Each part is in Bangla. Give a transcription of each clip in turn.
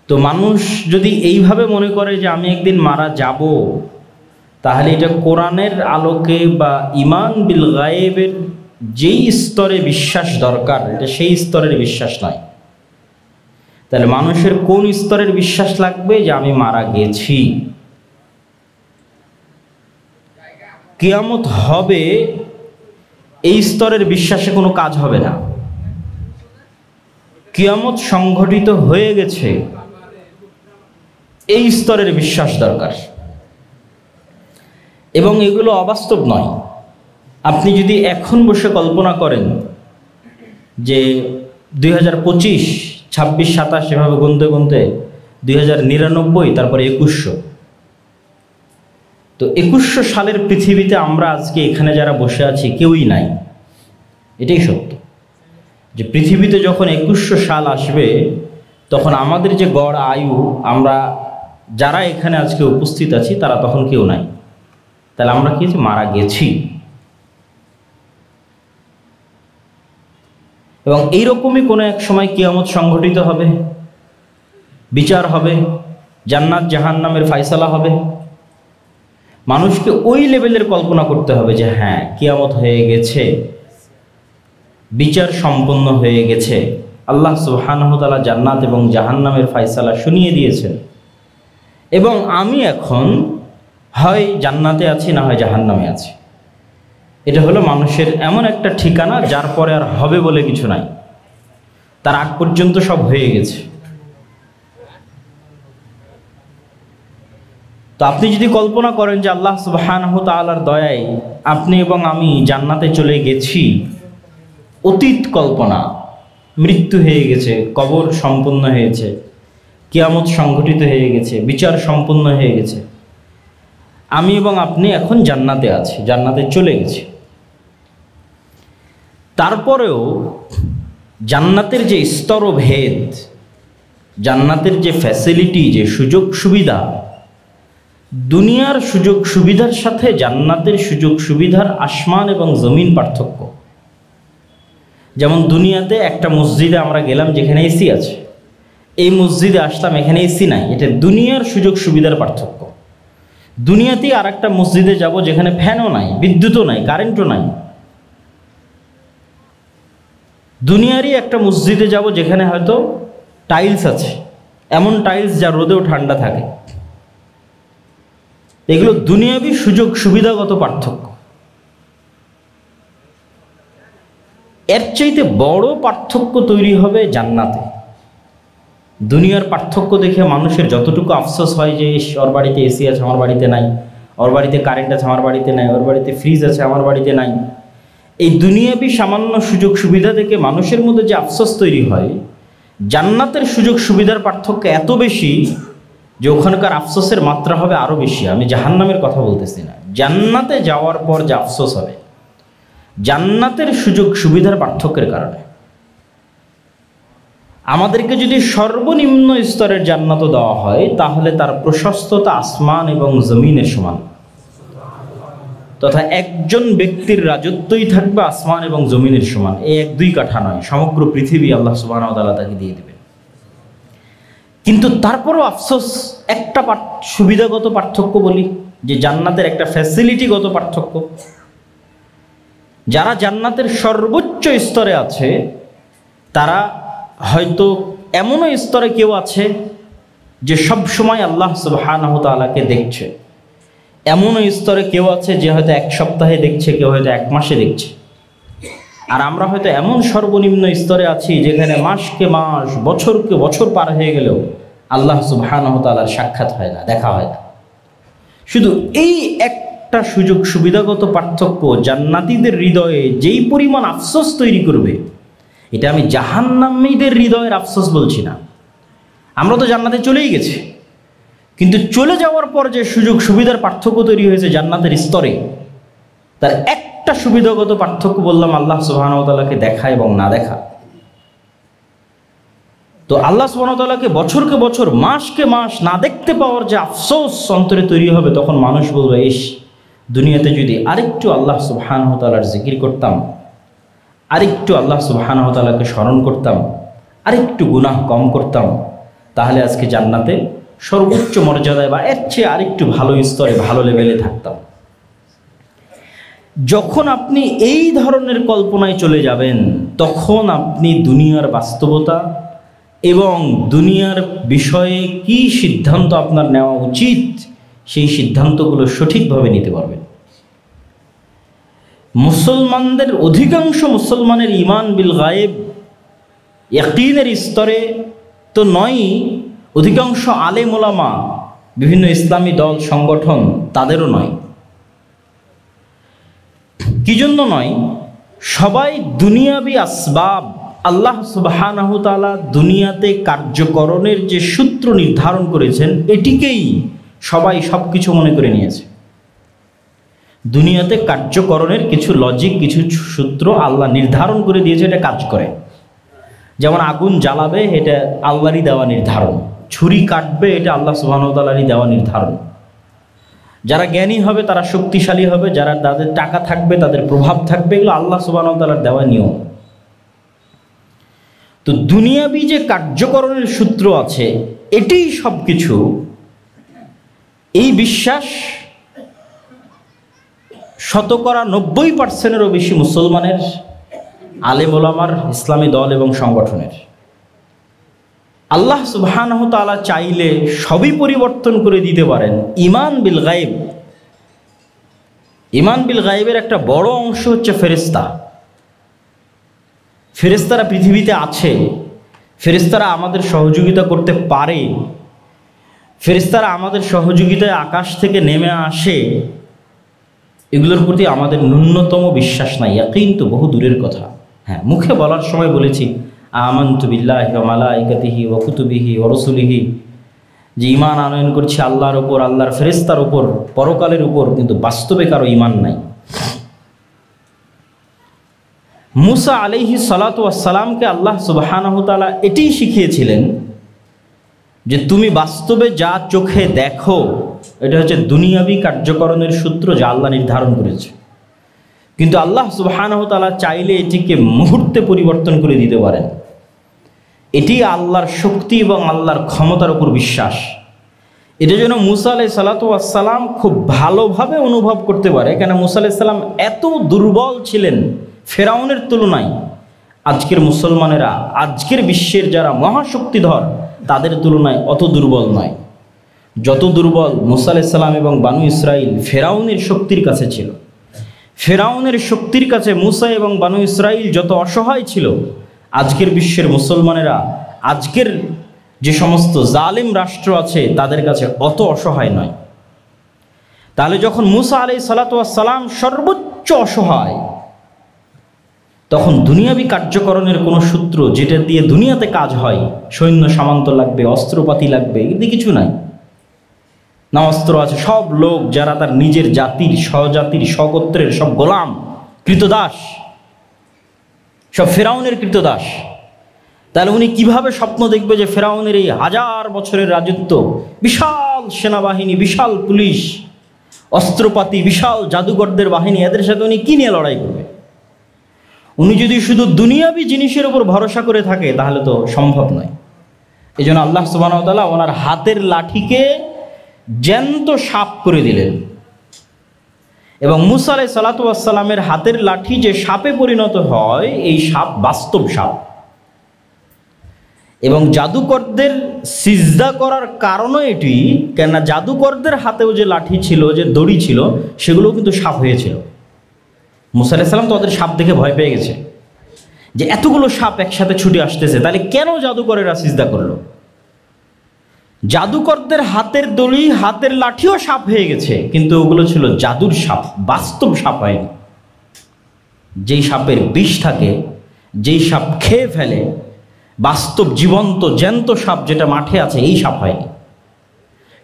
তো মানুষ যদি এইভাবে মনে করে যে আমি একদিন মারা যাব, তাহলে এটা কোরআনের আলোকে বা ঈমান বিল গায়েবের যেই স্তরে বিশ্বাস দরকার, এটা সেই স্তরের বিশ্বাস নয়। তাহলে মানুষের কোন স্তরের বিশ্বাস লাগবে? যে আমি মারা গেছি, কিয়ামত হবে, এই স্তরের বিশ্বাসে কোনো কাজ হবে না। কিয়ামত সংঘটিত হয়ে গেছে, এই স্তরের বিশ্বাস দরকার। এবং এগুলো অবাস্তব নয়। আপনি যদি এখন বসে কল্পনা করেন যে 2025, 26, 27 এভাবে গুনতে গুনতে 2099, তারপরে 2100, তো 2100 সালের পৃথিবীতে আমরা আজকে এখানে যারা বসে আছি কেউই নাই। এটাই সত্য যে পৃথিবীতে যখন 2100 সাল আসবে, তখন আমাদের যে গড় আয়ু, আমরা যারা এখানে আজকে উপস্থিত আছি তারা তখন কেউ নাই। তাহলে আমরা কি মারা গেছি। এবং এইরকমই কোনো এক সময় কিয়ামত সংঘটিত হবে, বিচার হবে, জান্নাত জাহান্নামের ফায়সালা হবে। মানুষকে ওই লেভেলের কল্পনা করতে হবে যে হ্যাঁ, কিয়ামত হয়ে গেছে, বিচার সম্পন্ন হয়ে গেছে, আল্লাহ সুবহানাহু ওয়া তাআলা জান্নাত এবং জাহান্নামের ফায়সালা শুনিয়ে দিয়েছেন, এবং আমি এখন হয় জান্নাতে আছি না হয় জাহান্নামে আছি। এটা হলো মানুষের এমন একটা ঠিকানা যার পরে আর হবে বলে কিছু নাই, তার আগ পর্যন্ত সব হয়ে গেছে। তো আপনি যদি কল্পনা করেন যে আল্লাহ সুবহানাহু ওয়া তাআলার দয়ায় আপনি এবং আমি জান্নাতে চলে গেছি, অতীত কল্পনা, মৃত্যু হয়ে গেছে, কবর সম্পন্ন হয়েছে, কিয়ামত সংঘটিত হয়ে গেছে, বিচার সম্পন্ন হয়ে গেছে, আমি এবং আপনি এখন জান্নাতে আছি, জান্নাতে চলে গেছি। তারপরেও জান্নাতের যে স্তরভেদ, জান্নাতের যে ফ্যাসিলিটি, যে সুযোগ সুবিধা, দুনিয়ার সুযোগ সুবিধার সাথে জান্নাতের সুযোগ সুবিধার আসমান এবং জমিন পার্থক্য। যেমন দুনিয়াতে একটা মসজিদে আমরা গেলাম যেখানে এসি আছে, এই মসজিদে আসলাম এখানে এসি নাই, এটা দুনিয়ার সুযোগ সুবিধার পার্থক্য। দুনিয়াতেই আর একটা মসজিদে যাব যেখানে ফ্যানও নাই, বিদ্যুৎও নাই, কারেন্টও নাই। দুনিয়ারই একটা মসজিদে যাব যেখানে হয়তো টাইলস আছে, এমন টাইলস যা রোদেও ঠান্ডা থাকে। এগুলো দুনিয়াবি সুযোগ সুবিধাগত পার্থক্য। এর চাইতে বড় পার্থক্য তৈরি হবে জান্নাতে। দুনিয়ার পার্থক্য দেখে মানুষের যতটুকু আফসোস হয় যে ওর বাড়িতে এসি আছে আমার বাড়িতে নাই, ওর বাড়িতে কারেন্ট আছে আমার বাড়িতে নাই, ওর বাড়িতে ফ্রিজ আছে আমার বাড়িতে নাই, এই দুনিয়াবি সামান্য সুযোগ সুবিধা দেখে মানুষের মধ্যে যে আফসোস তৈরি হয়, জান্নাতের সুযোগ সুবিধার পার্থক্য এত বেশি যে ওখানকার আফসোসের মাত্রা হবে আরও বেশি। আমি জাহান্নামের কথা বলতেছি না, জান্নাতে যাওয়ার পর যে আফসোস হবে জান্নাতের সুযোগ সুবিধার পার্থক্যের কারণে। আমাদেরকে যদি সর্বনিম্ন স্তরের জান্নাতও দেওয়া হয়, তাহলে তার প্রশস্ততা আসমান এবং জমিনের সমান, তথা একজন ব্যক্তির রাজত্বই থাকবে আসমান এবং জমিনের সমান। এই 1-2 কাঠা নয়, সমগ্র পৃথিবী আল্লাহ সুবহানাহু ওয়া তাআলা তাকে দিয়ে দেবেন। কিন্তু তারপরও আফসোস, একটা সুবিধাগত পার্থক্য বলি, যে জান্নাতের একটা ফ্যাসিলিটিগত পার্থক্য। যারা জান্নাতের সর্বোচ্চ স্তরে আছে, তারা হয়তো এমনও স্তরে কেউ আছে যে সব সময় আল্লাহ সুবহানাহু ওয়া তাআলাকে দেখছে। এমনও স্তরে কেউ আছে যে হয়তো 1 সপ্তাহে দেখছে, কেউ হয়তো 1 মাসে দেখছে। আর আমরা হয়তো এমন সর্বনিম্ন স্তরে আছি যেখানে মাসকে মাস, বছরকে বছর পার হয়ে গেলেও আল্লাহ সুবহানাহু ওয়া তাআলার সাক্ষাৎ হয় না, দেখা হয় না। শুধু এই একটা সুযোগ সুবিধাগত পার্থক্য জান্নাতীদের হৃদয়ে যেই পরিমাণ আফসোস তৈরি করবে, এটা আমি জাহান্নামীদের হৃদয়ের আফসোস বলছি না। আমরা তো জান্নাতে চলেই গেছি, কিন্তু চলে যাওয়ার পর যে সুযোগ সুবিধার পার্থক্য তৈরি হয়েছে জান্নাতের স্তরে, তার একটা সুবিধাগত পার্থক্য বললাম আল্লাহ সুবহানাহু ওয়া তাআলাকে দেখা এবং না দেখা। তো আল্লাহ সুবহানাহু ওয়া তাআলাকে বছরকে বছর, মাসকে মাস না দেখতে পাওয়ার যে আফসোস অন্তরে তৈরি হবে, তখন মানুষ বলবে, ইস, দুনিয়াতে যদি আরেকটু আল্লাহ সুবহানাহু ওয়া তাআলার জিকির করতাম, আরেকটু আল্লাহ সুবহানাহু ওয়া তাআলাকে স্মরণ করতাম, আরেকটু গুনাহ কম করতাম, তাহলে আজকে জান্নাতে সর্বোচ্চ মর্যাদায় বা এর চেয়ে আরেকটু ভালো স্তরে, ভালো লেভেলে থাকতাম। যখন আপনি এই ধরনের কল্পনায় চলে যাবেন, তখন আপনি দুনিয়ার বাস্তবতা এবং দুনিয়ার বিষয়ে কি সিদ্ধান্ত আপনার নেওয়া উচিত, সেই সিদ্ধান্তগুলো সঠিকভাবে নিতে পারবেন। মুসলমানদের অধিকাংশ মুসলমানের ঈমান বিল গায়েব, ইয়াকিনের স্তরে তো নয়ই, অধিকাংশ আলেম ওলামা, বিভিন্ন ইসলামী দল সংগঠন, তাদেরও নয়। কি জন্য নয়? সবাই দুনিয়াবি আসবাব, আল্লাহ সুবহানাহু তাআলা দুনিয়াতে কার্যকরণের যে সূত্র নির্ধারণ করেছেন, এটিকেই সবাই সব কিছু মনে করে নিয়েছে। দুনিয়াতে কার্যকরণের কিছু লজিক, কিছু সূত্র আল্লাহ নির্ধারণ করে দিয়েছে, এটা কাজ করে। যেমন আগুন জ্বালাবে, এটা আল্লাহরই দেওয়া নির্ধারণ। ছুরি কাটবে, এটা আল্লাহ সুবহানাহু ওয়া তাআলারই দেওয়া নির্ধারণ। যারা জ্ঞানী হবে তারা শক্তিশালী হবে, যারা তাদের টাকা থাকবে তাদের প্রভাব থাকবে, এগুলো আল্লাহ সুবহানাহু ওয়া তাআলার দেওয়া নিয়ম। তো দুনিয়াবি যে কার্যকরণের সূত্র আছে, এটাই সব কিছু। এই বিশ্বাস শতকরা 90%-এরও বেশি মুসলমানের, আলেম ওলামার, ইসলামী দল এবং সংগঠনের। আল্লাহ সুবহানাহু তাআলা চাইলে সবই পরিবর্তন করে দিতে পারেন। ঈমান বিল গায়েব, ঈমান বিল গায়েবের একটা বড় অংশ হচ্ছে ফেরেশতা। ফেরেশতারা পৃথিবীতে আছে, ফেরেশতারা আমাদের সহযোগিতা করতে পারে, ফেরেশতারা আমাদের সহযোগিতায় আকাশ থেকে নেমে আসে, এগুলোর প্রতি আমাদের ন্যূনতম বিশ্বাস নাই। ইয়াকিন তো বহু দূরের কথা। হ্যাঁ, মুখে বলার সময় বলেছি আমানতু বিল্লাহি ওয়া মালাইকাতিহি ওয়া কুতুবিহি ওয়া রাসূলিহি, যে ঈমান আনয়ন করছি আল্লাহর উপর, আল্লাহর ফেরেশতার উপর, পরকালের উপর, কিন্তু বাস্তবে কারো ঈমান নাই। মুসা আলাইহিস সালাতু ওয়াস সালামকে আল্লাহ সুবহানাহু তাআলা এটাই শিখিয়েছিলেন যে তুমি বাস্তবে যা চোখে দেখো, এটা হচ্ছে দুনিয়াবি কার্যকরণের সূত্র যা আল্লাহ নির্ধারণ করেছে। কিন্তু আল্লাহ সুবহানাহু তাআলা চাইলে এটিকে মুহূর্তে পরিবর্তন করে দিতে পারেন। এটি আল্লাহর শক্তি এবং আল্লাহর ক্ষমতার উপর বিশ্বাস। এটা যেন মুসা আলাইহিস সালাতু ওয়াস সালাম খুব ভালোভাবে অনুভব করতে পারে। কেন মুসা আলাইহিস সালাম এত দুর্বল ছিলেন ফেরাউনের তুলনায়। আজকের মুসলমানেরা, আজকের বিশ্বের যারা মহাশক্তিধর, তাদের তুলনায় অত দুর্বল নয়। যত দুর্বল মুসা আলাইহিস সালাম এবং বানু ইসরাইল ফেরাউনের শক্তির কাছে ছিল, ফেরাউনের শক্তির কাছে মুসা এবং বানু ইসরাইল যত অসহায় ছিল, আজকের বিশ্বের মুসলমানেরা, আজকের যে সমস্ত জালিম রাষ্ট্র আছে, তাদের কাছে অত অসহায় নয়। তাহলে যখন মুসা আলাইহিস সালাতু ওয়াস সালাম সর্বোচ্চ অসহায়, তখন দুনিয়াবি কার্যকরণের কোনো সূত্র যেটা দিয়ে দুনিয়াতে কাজ হয়, সৈন্য সামন্ত লাগবে, অস্ত্রপাতি লাগবে, এগুলি কিছু নাই। না অস্ত্র আছে, সব লোক যারা তার নিজের জাতির, স্বজাতির, স্বগোত্রের সব গোলাম, কৃতদাস, সব ফেরাউনের কৃতদাস। তাহলে উনি কিভাবে স্বপ্ন দেখবে যে ফেরাউনের এই 1000 বছরের রাজত্ব, বিশাল সেনাবাহিনী, বিশাল পুলিশ, অস্ত্রপাতি, বিশাল জাদুঘরদের বাহিনী, এদের সাথে উনি কি নিয়ে লড়াই করবে? উনি যদি শুধু দুনিয়াবি জিনিসের উপর ভরসা করে থাকে, তাহলে তো সম্ভব নয়। এই জন্য আল্লাহ সুবহানাহু ওয়া তাআলা ওনার হাতের লাঠিকে জ্যান্ত সাপ করে দিলেন। এবং মুসা আলাইহিস সালাতু ওয়াস সালামের হাতের লাঠি যে সাপে পরিণত হয়, এই সাপ বাস্তব সাপ। এবং জাদুকরদের সিজদা করার কারণও এটি, কেননা জাদুকরদের হাতেও যে লাঠি ছিল, যে দড়ি ছিল, সেগুলোও কিন্তু সাপ হয়েছিল। মুসা আলাইহিস সালাম তো ওদের সাপ দেখে ভয় পেয়ে গেছে যে এতগুলো সাপ একসাথে ছুটে আসতেছে, তাহলে কেন জাদুকরেরা সিজদা করলো? জাদুকরদের হাতের দড়ি, হাতের লাঠিও সাপ হয়ে গেছে, কিন্তু ওগুলো ছিল জাদুর সাপ, বাস্তব সাপ হয়নি। যেই সাপের বিষ থাকে, যেই সাপ খেয়ে ফেলে, বাস্তব জীবন্ত জ্যান্ত সাপ যেটা মাঠে আছে, এই সাপ হয়নি।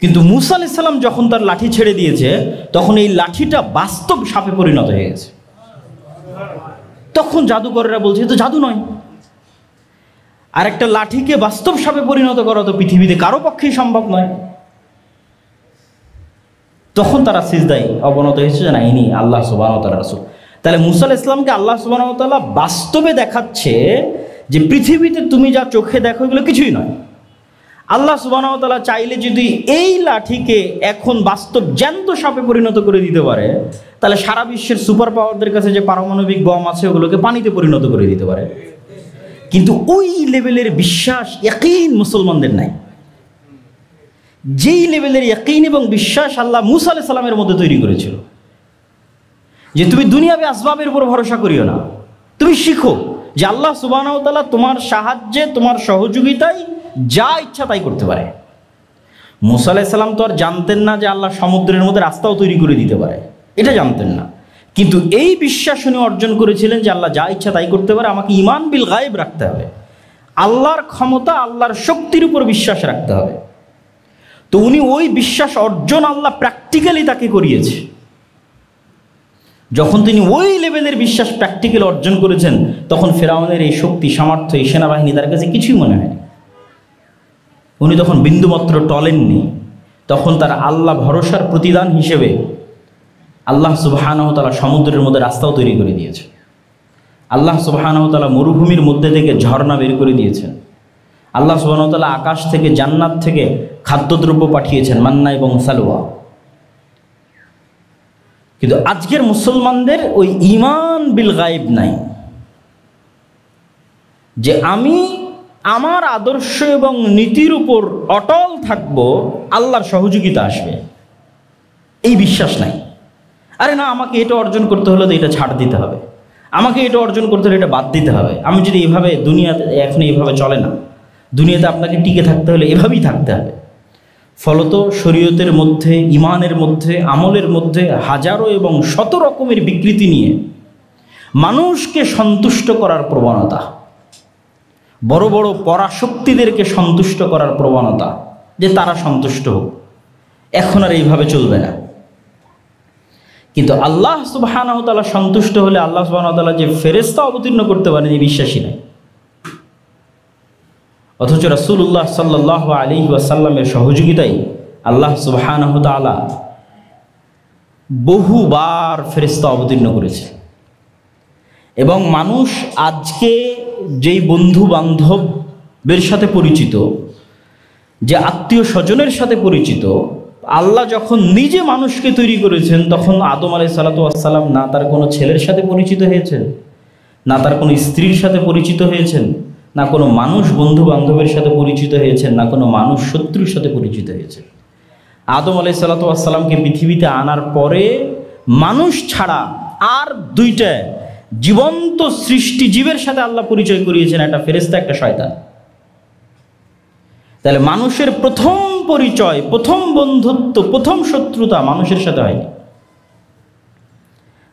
কিন্তু মুসা আলাইহিস সালাম যখন তার লাঠি ছেড়ে দিয়েছে, তখন এই লাঠিটা বাস্তব সাপে পরিণত হয়ে গেছে। তখন জাদুকরেরা বলছে তো জাদু নয়। আর একটা লাঠিকে বাস্তব সাপে পরিণত করা তো পৃথিবীতে কারো পক্ষেই সম্ভব নয়। তখন তারা সিজদায় অবনত হয়েছে যে না, ইনি আল্লাহ সুবহানাহু ওয়া তাআলার রাসূল। তাহলে মুসা আলাইহিস সালামকে আল্লাহ সুবহানাহু ওয়া তাআলা বাস্তবে দেখাচ্ছে যে পৃথিবীতে তুমি যা চোখে দেখো, এগুলো কিছুই নয়। আল্লাহ সুবহানাহু ওয়া তাআলা চাইলে যদি এই লাঠিকে এখন বাস্তব জ্যান্ত সাপে পরিণত করে দিতে পারে, তাহলে সারা বিশ্বের সুপার পাওয়ারদের কাছে যে পারমাণবিক বম আছে ওগুলোকে পানিতে পরিণত করে দিতে পারে। কিন্তু ওই লেভেলের বিশ্বাস, ইয়াকিন মুসলমানদের নাই। যেই লেভেলের ইয়াকিন এবং বিশ্বাস আল্লাহ মুসা আলাইহিস সালামের মধ্যে তৈরি করেছিল, যে তুমি দুনিয়াবি আসবাবের উপর ভরসা করিও না, তুমি শিখো যে আল্লাহ সুবহানাহু ওয়া তাআলা তোমার সাহায্যে, তোমার সহযোগিতায় যা ইচ্ছা তাই করতে পারে। মুসা আলাইহিস সালাম তো আর জানতেন না যে আল্লাহ সমুদ্রের মধ্যে রাস্তাও তৈরি করে দিতে পারে, এটা জানতেন না। কিন্তু এই বিশ্বাস উনি অর্জন করেছিলেন যে আল্লাহ যা ইচ্ছা তাই করতে পারে, আমাকে ঈমান বিল গায়ব রাখতে হবে, আল্লাহর ক্ষমতা, আল্লাহর শক্তির উপর বিশ্বাস রাখতে হবে। তো উনি ওই বিশ্বাস অর্জন আল্লাহ প্র্যাকটিক্যালি তাকে করিয়েছে। যখন তিনি ওই লেভেলের বিশ্বাস প্র্যাকটিক্যাল অর্জন করেছেন, তখন ফেরাউনের এই শক্তি, সামর্থ্য, এই সেনাবাহিনী তার কাছে কিছুই মনে হয়নি। উনি তখন বিন্দুমাত্র টলেননি। তখন তার আল্লাহ ভরসার প্রতিদান হিসেবে আল্লাহ সুবহানাহু ওয়া তাআলা সমুদ্রের মধ্যে রাস্তাও তৈরি করে দিয়েছে। আল্লাহ সুবহানাহু ওয়া তাআলা মরুভূমির মধ্যে থেকে ঝর্ণা বের করে দিয়েছেন। আল্লাহ সুবহানাহু ওয়া তাআলা আকাশ থেকে, জান্নাত থেকে খাদ্যদ্রব্য পাঠিয়েছেন, মান্না এবং সালওয়া। কিন্তু আজকের মুসলমানদের ওই ঈমান বিল গায়ব নাই, যে আমি আমার আদর্শ এবং নীতির উপর অটল থাকবো, আল্লাহর সহযোগিতা আসবে, এই বিশ্বাস নাই। আরে না, আমাকে এটা অর্জন করতে হলে তো এটা ছাড় দিতে হবে, আমাকে এটা অর্জন করতে হলে এটা বাদ দিতে হবে। আমি যদি এইভাবে, দুনিয়াতে এখন এইভাবে চলে না, দুনিয়াতে আপনাকে টিকে থাকতে হলে এভাবেই থাকতে হবে। ফলত শরীয়তের মধ্যে, ইমানের মধ্যে, আমলের মধ্যে হাজারো এবং শত রকমের বিকৃতি নিয়ে মানুষকে সন্তুষ্ট করার প্রবণতা, বড় বড় পরাশক্তিদেরকে সন্তুষ্ট করার প্রবণতা, যে তারা সন্তুষ্ট হোক, এখন আর এইভাবে চলবে না। কিন্তু আল্লাহ সুবহানাহু ওয়া তাআলা সন্তুষ্ট হলে আল্লাহ সুবহানাহু ওয়া তাআলা যে ফেরেশতা অবতীর্ণ করতে পারেন, এই বিশ্বাসী নাই। অথচ রাসূলুল্লাহ সাল্লাল্লাহু আলাইহি ওয়াসাল্লামের সহযোগিতায় আল্লাহ সুবহানাহু ওয়া তাআলা বহুবার ফেরেশতা অবতীর্ণ করেছে। এবং মানুষ আজকে যেই বন্ধু বান্ধবের সাথে পরিচিত, যে আত্মীয় স্বজনের সাথে পরিচিত, আল্লাহ যখন নিজে মানুষকে তৈরি করেছেন, তখন আদম আলাইহিস সালাতু ওয়াস সালাম না তার কোনো ছেলের সাথে পরিচিত হয়েছেন, না তার কোনো স্ত্রীর সাথে পরিচিত হয়েছেন, না কোনো মানুষ বন্ধু বান্ধবের সাথে পরিচিত হয়েছেন, না কোনো মানুষ শত্রুর সাথে পরিচিত হয়েছে। আদম আলাইহিস সালাতু ওয়াস সালামকে পৃথিবীতে আনার পরে মানুষ ছাড়া আর দুইটা জীবন্ত সৃষ্টি জীবের সাথে আল্লাহ পরিচয় করিয়েছেন, একটা ফেরেশতা, একটা শয়তান। তাহলে মানুষের প্রথম পরিচয়, প্রথম বন্ধুত্ব, প্রথম শত্রুতা মানুষের সাথে হয়নি।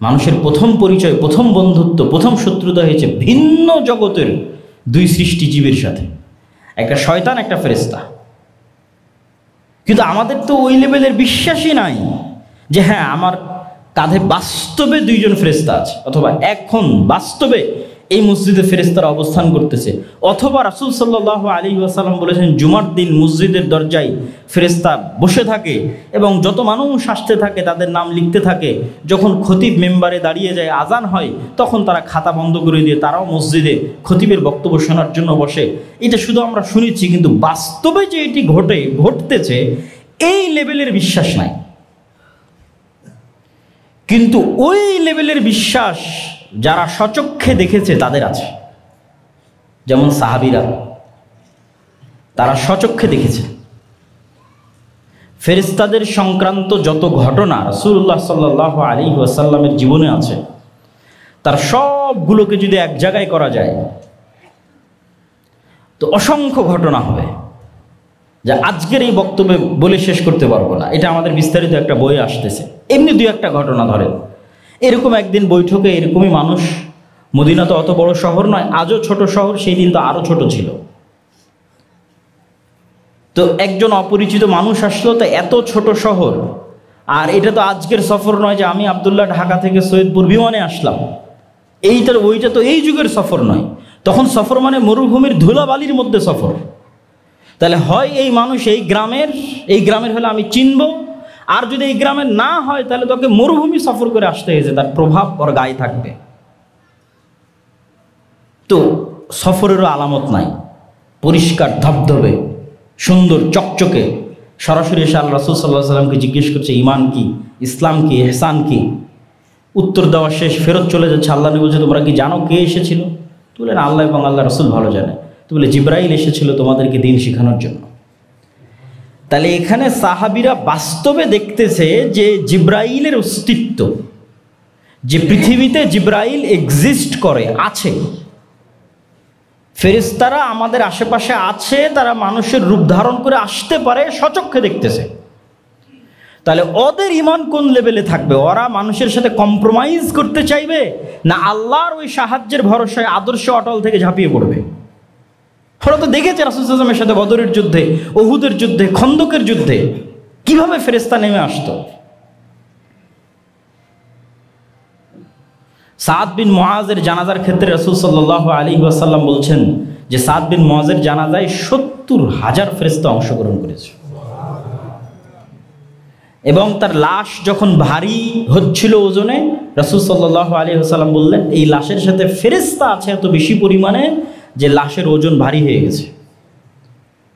মানুষের প্রথম পরিচয়, প্রথম বন্ধুত্ব, প্রথম শত্রুতা হয়েছে ভিন্ন জগতের দুই সৃষ্টি জীবের সাথে, একটা শয়তান, একটা ফেরেশতা। কিন্তু আমাদের তো ওই লেভেলের বিশ্বাসই নাই যে হ্যাঁ, আমার কাঁধে বাস্তবে দুইজন ফেরেশতা আছে, অথবা এখন বাস্তবে এই মসজিদে ফেরেশতারা অবস্থান করতেছে, অথবা রাসূল সাল্লাল্লাহু আলাইহি ওয়াসাল্লাম বলেছেন জুমার দিন মসজিদের দরজায় ফেরেশতা বসে থাকে এবং যত মানুষ আসতে থাকে তাদের নাম লিখতে থাকে। যখন খতিব মেম্বারে দাঁড়িয়ে যায়, আজান হয়, তখন তারা খাতা বন্ধ করে দিয়ে তারাও মসজিদে খতিবের বক্তব্য শোনার জন্য বসে। এটা শুধু আমরা শুনেছি, কিন্তু বাস্তবে যে এটি ঘটতেছে এই লেভেলের বিশ্বাস নাই। কিন্তু ওই লেভেলের বিশ্বাস যারা স্বচক্ষে দেখেছে তাদের আছে, যেমন সাহাবীরা, তারা স্বচক্ষে দেখেছে। ফেরেশতাদের সংক্রান্ত যত ঘটনা রাসূলুল্লাহ সাল্লাল্লাহু আলাইহি ওয়াসাল্লামের জীবনে আছে, তার সবগুলোকে যদি এক জায়গায় করা যায় তো অসংখ্য ঘটনা হবে, যা আজকের এই বক্তব্যে বলে শেষ করতে পারবো না। এটা আমাদের বিস্তারিত একটা বই আসতেছে, এমনি দুই একটা ঘটনা ধরেন। এরকম একদিন বৈঠকে এরকমই মানুষ, মদিনা তো অত বড় শহর নয়, আজও ছোট শহর, সেই দিন তো আরো ছোট ছিল। তো একজন অপরিচিত মানুষ আসলো, তো এত ছোট শহর, আর এটা তো আজকের সফর নয় যে আমি আব্দুল্লাহ ঢাকা থেকে সৈয়দপুর বিমানে আসলাম, ওইটা তো এই যুগের সফর নয়। তখন সফর মানে মরুভূমির ধুলাবালির মধ্যে সফর। তাহলে হয় এই মানুষ এই গ্রামের হলে আমি চিনব, আর যদি এই গ্রামের না হয় তাহলে তোকে মরুভূমি সফর করে আসতে হয়েছে, তার প্রভাব ওর গায়ে থাকবে। তো সফরেরও আলামত নাই, পরিষ্কার ধবধবে সুন্দর চকচকে, সরাসরি এসে আল্লাহ রাসূল সাল্লাল্লাহু আলাইহি সাল্লামকে জিজ্ঞেস করছে ইমান কি, ইসলাম কি, ইহসান কি। উত্তর দেওয়া শেষ, ফেরত চলে যাচ্ছে। আল্লাহ নবী বলছে তোমরা কি জানো কে এসেছিল? তো বললেন আল্লাহ এবং আল্লাহ রাসূল ভালো জানে। তো বলে জিবরাইল এসেছিল তোমাদেরকে দিন শেখানোর জন্য। তাহলে এখানে সাহাবীরা বাস্তবে দেখতেছে যে জিবরাইলের অস্তিত্ব, যে পৃথিবীতে জিবরাইল এক্সিস্ট করে, আছে। ফেরেশতারা আমাদের আশেপাশে আছে, তারা মানুষের রূপ ধারণ করে আসতে পারে, সচক্ষে দেখতেছে। তাহলে ওদের ঈমান কোন লেভেলে থাকবে? ওরা মানুষের সাথে কম্প্রোমাইজ করতে চাইবে, না আল্লাহর ওই সাহায্যের ভরসায় আদর্শ অটল থেকে ঝাঁপিয়ে পড়বে? ওরা তো দেখেছে রাসূল সাল্লাল্লাহু আলাইহি ওয়াসাল্লামের সাথে বদরের যুদ্ধে, উহুদের যুদ্ধে, খন্দকের যুদ্ধে কিভাবে ফেরেশতা নেমে আসতো। সাদ বিন মুআজের জানাজার ক্ষেত্রে রাসূল সাল্লাল্লাহু আলাইহি ওয়াসাল্লাম বলছেন যে সাদ বিন মুআজের জানাজায় ৭০,০০০ ফেরেশতা অংশগ্রহণ করেছে, এবং তার লাশ যখন ভারী হচ্ছিল ওজনে, রাসূল সাল্লাল্লাহু আলাইহি ওয়াসাল্লাম বললেন এই লাশের সাথে ফেরেশতা আছে এত বেশি পরিমাণে যে লাশের ওজন ভারী হয়ে গেছে।